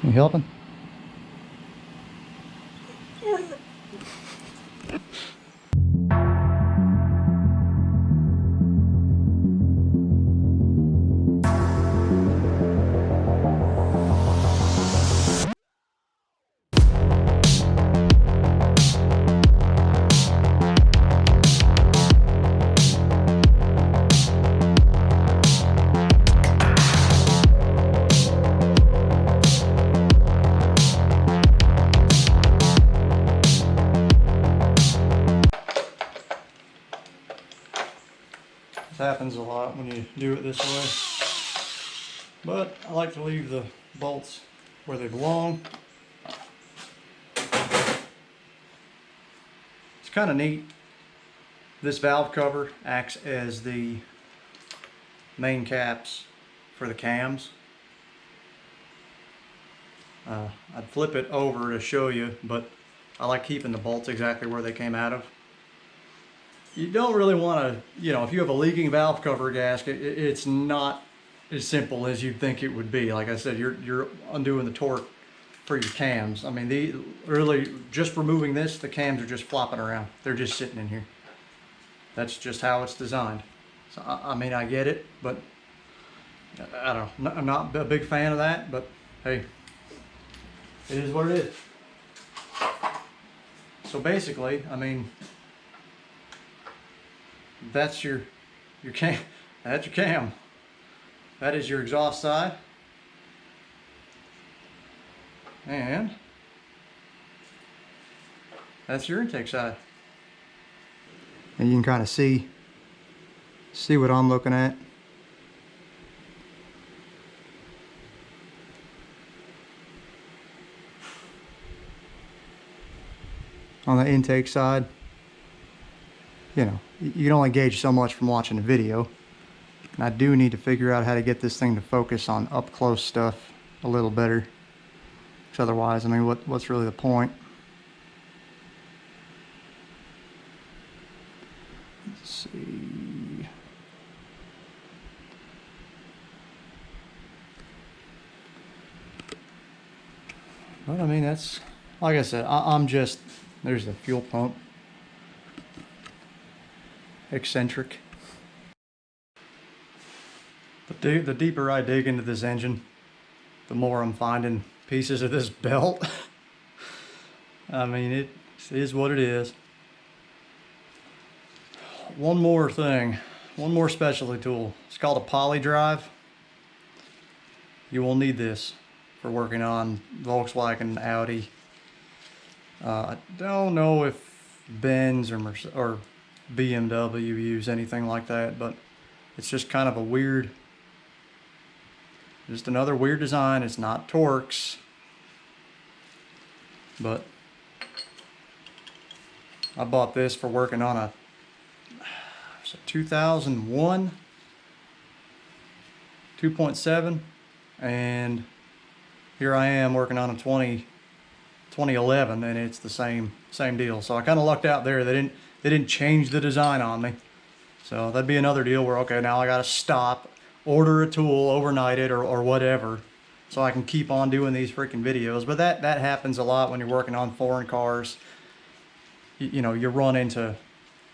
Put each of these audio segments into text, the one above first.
You helping? This happens a lot when you do it this way, but I like to leave the bolts where they belong. It's kind of neat. This valve cover acts as the main caps for the cams. I'd flip it over to show you, but I like keeping the bolts exactly where they came out of. You don't really want to, if you have a leaking valve cover gasket, it's not as simple as you'd think it would be. Like I said, you're undoing the torque for your cams. I mean, really just removing this, the cams are just flopping around. They're just sitting in here. That's just how it's designed. So I mean, I get it, but I don't know. I'm not a big fan of that, but hey, it is what it is. So basically, I mean, that's your cam. That's your cam. That is your exhaust side. And that's your intake side. And you can kind of see what I'm looking at. On the intake side, you can only gauge so much from watching the video. And I do need to figure out how to get this thing to focus on up close stuff a little better. Because otherwise, I mean, what's really the point? Let's see. But I mean, that's, like I said, I'm just, there's the fuel pump. Eccentric. But the deeper I dig into this engine, the more I'm finding pieces of this belt. I mean, it is what it is. One more thing, one more specialty tool. It's called a poly drive. You will need this for working on Volkswagen, Audi. I don't know if Benz or BMW use anything like that, but it's just kind of a weird, just another weird design. It's not Torx, but I bought this for working on a 2001 2.7, and here I am working on a 2011, and it's the same deal. So I kind of lucked out there. They didn't change the design on me. So that'd be another deal where, okay, now I gotta stop, order a tool, overnight it, or whatever, so I can keep on doing these freaking videos. But that happens a lot when you're working on foreign cars. You run into,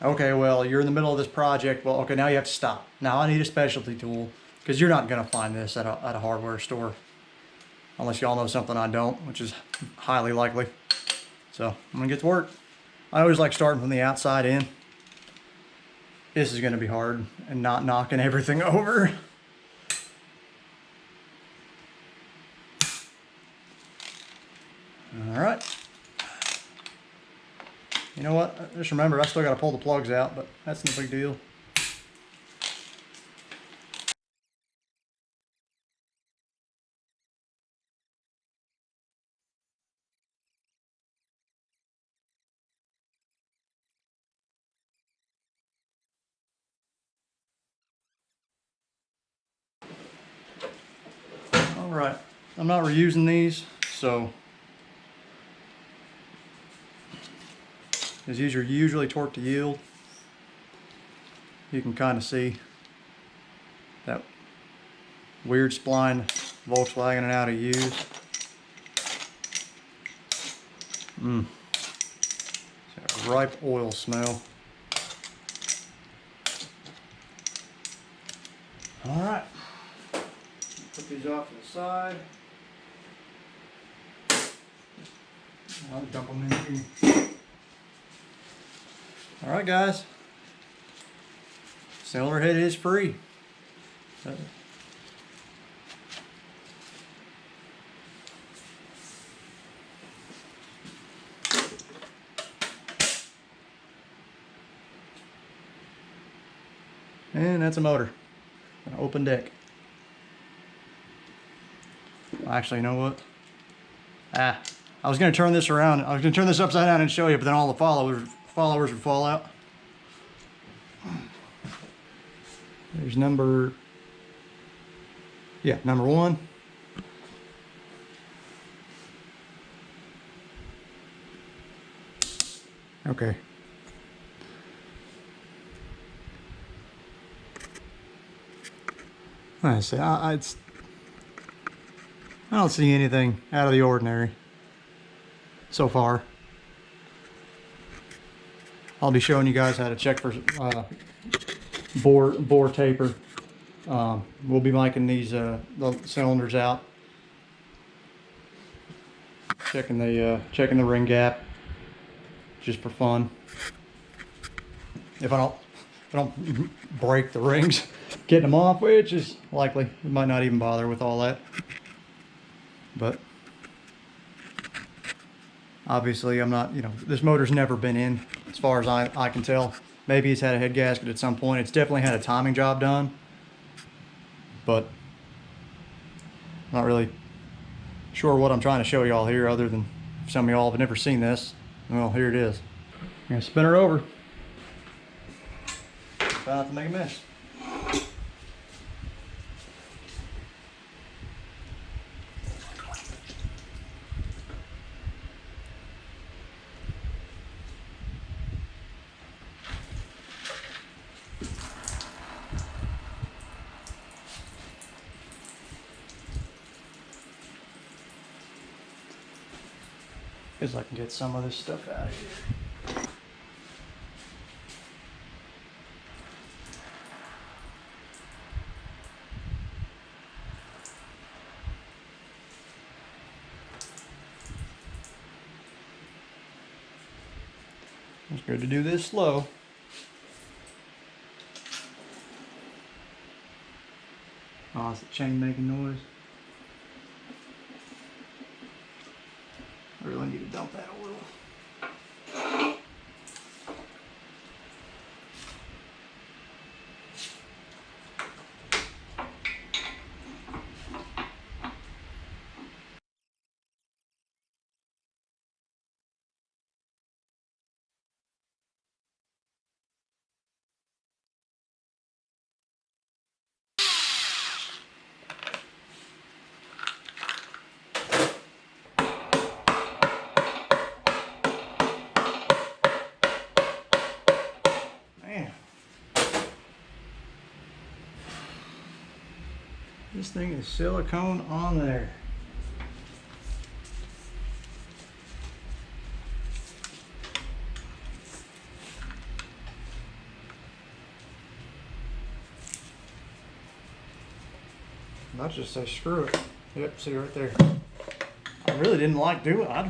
okay, well, you're in the middle of this project. Well, okay, now you have to stop. Now I need a specialty tool, because you're not gonna find this at a hardware store. Unless y'all know something I don't, which is highly likely. So I'm gonna get to work. I always like starting from the outside in. This is gonna be hard, and not knocking everything over. All right. You know what? Just remember, I still gotta pull the plugs out, but that's no big deal. All right, I'm not reusing these, so as these are usually torque to yield, you can kind of see that weird spline Volkswagen and Audi use. It's a ripe oil smell. All right, put these off to the side. I'll dump them in here. All right, guys. Cylinder head is free. And that's a motor. An open deck. Actually, you know what? I was going to turn this around. I was going to turn this upside down and show you, but then all the followers would fall out. There's number 1. Okay. I say, I don't see anything out of the ordinary so far. I'll be showing you guys how to check for bore taper. We'll be miking these the cylinders out, checking the ring gap, just for fun. If I don't break the rings getting them off, which is likely, we might not even bother with all that. But obviously, I'm not. This motor's never been in, as far as I can tell. Maybe it's had a head gasket at some point. It's definitely had a timing job done, but not really sure what I'm trying to show y'all here, other than some of y'all have never seen this. Well, here it is. I'm gonna spin her over. Try not to make a mess. Because I can get some of this stuff out of here. It's good to do this slow. Oh, it's the chain making noise. I really need to dump that oil. This thing is silicone on there. I'll just say screw it. Yep, see right there. I really didn't like doing it. I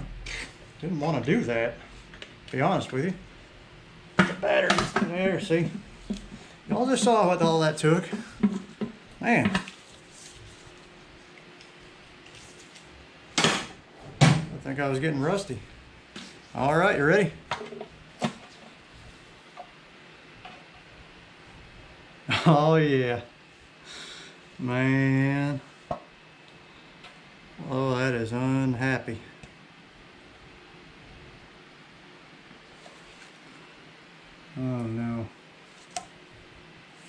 didn't want to do that, to be honest with you. The batteries there, see? Y'all just saw what all that took. Man. I think I was getting rusty. All right, you ready? Oh yeah. Man. Oh, that is unhappy. Oh no.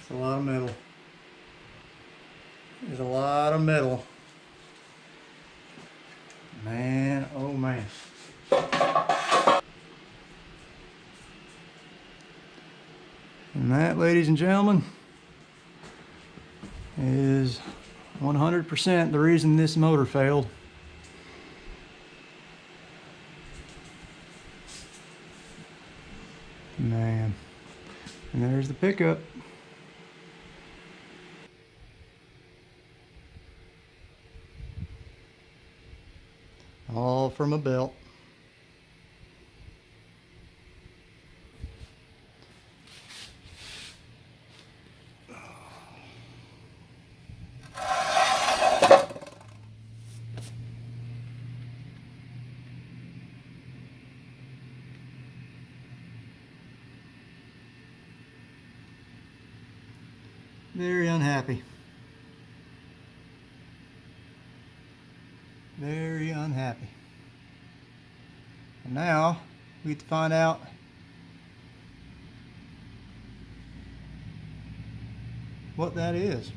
It's a lot of metal. There's a lot of metal. Man, oh man. And that, ladies and gentlemen, is 100% the reason this motor failed. Man. And there's the pickup. All from a belt. Very unhappy. Very unhappy. And now we get to find out what that is.